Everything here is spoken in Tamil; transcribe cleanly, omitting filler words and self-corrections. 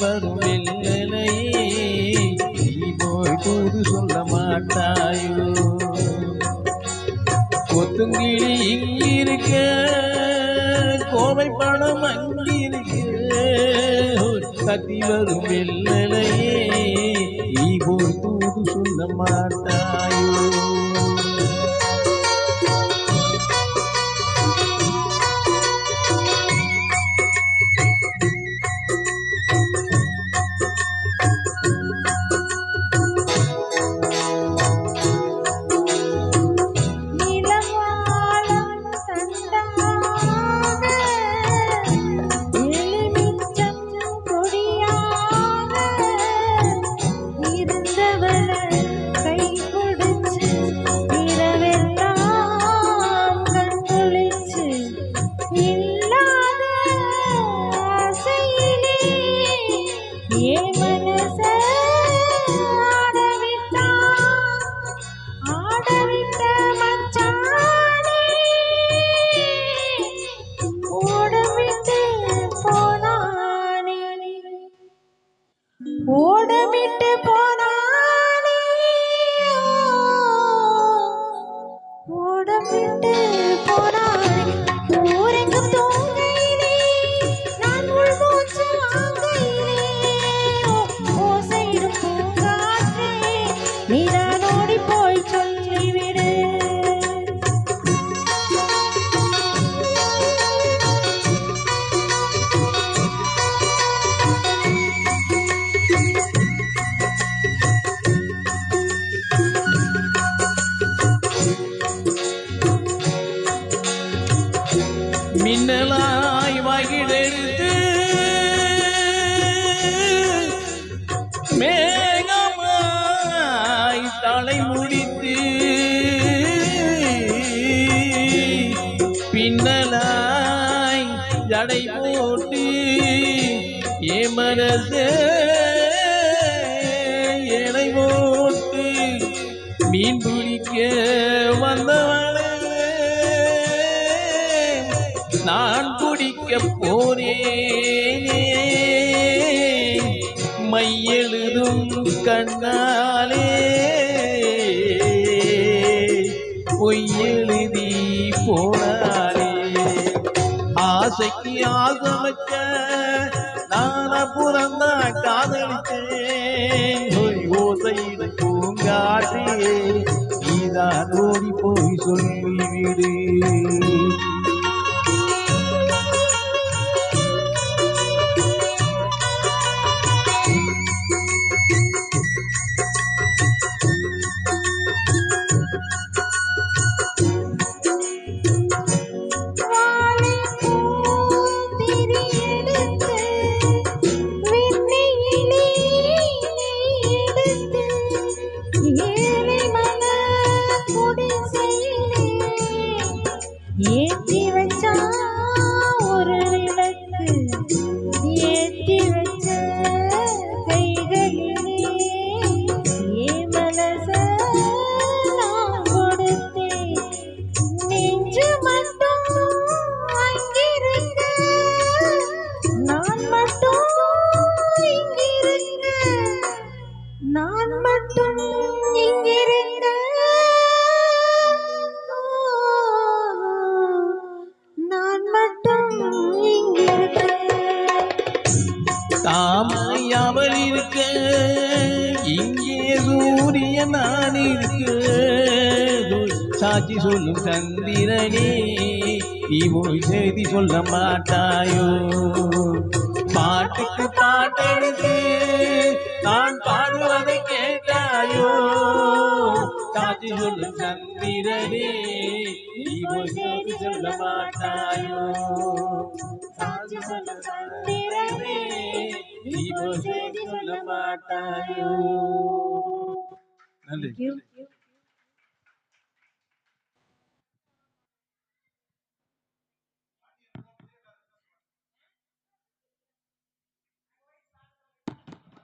வரும் வெள்ளலையே நீ போய் தூது சொல்ல மாட்டாயோ கொத்துங்கிளி இங்கிருக்க கோவை பணம் அங்கிருக்க கத்தி வரும் வெள்ளலையே நீ போய் தூது சொல்ல மாட்டாயோ ஓடமிட்டு போனானே ஓடமிட்டு போனானே ஊரெங்கும் தூங்கையிலே நான் உள்மூச்சு ஆங்கையிலே ஓசையிடும் பூங்காற்றே நீதான் ஓடி போய் சொல்லிவிடு மின்னலாய் வகிடெடுத்து மேகமாய் தலை முடித்து பின்னலாய் ஜடை போட்டு ஏமரசே எடை போட்டு மீன் பிடிக்க வந்தவளே நான் குடிக்க போனேனே மையெழுதும் கண்ணாலே பொய்யெழுதி போனாலே ஆசைக்கு ஆசமிக்க நான் புறந்தா காதலித்தேன் ஓசையிட பூங்காற்றே நீதான் ஓடி போய் சொல்லிவிடு ஏற்றி வச்சா ஒரு விளக்கு ஏற்றி வச்ச கைகளிலே என் மனச நான் கொடுத்தேன் நெஞ்சு மட்டும் அங்கிருக்க நான் மட்டும் இங்கிருக்க நான் மட்டும் இங்கிருக்க தாமையாவல் இருக்க இங்கே சூரிய நான் இருக்க சாட்சி சொல்லும் சந்திரனே நீ போய் செய்தி சொல்ல மாட்டாயோ பாட்டுக்கு பாட்டெடுத்து நான் பாடுவதை கேட்டாயோ சாட்சி சொல்லும் சந்திரனே நீ போய் செய்தி சொல்ல மாட்டாயோ சாட்சி சொல்லும் சந்திரனே நீ போய் செய்தி சொல்ல மாட்டாயோ. நன்றி.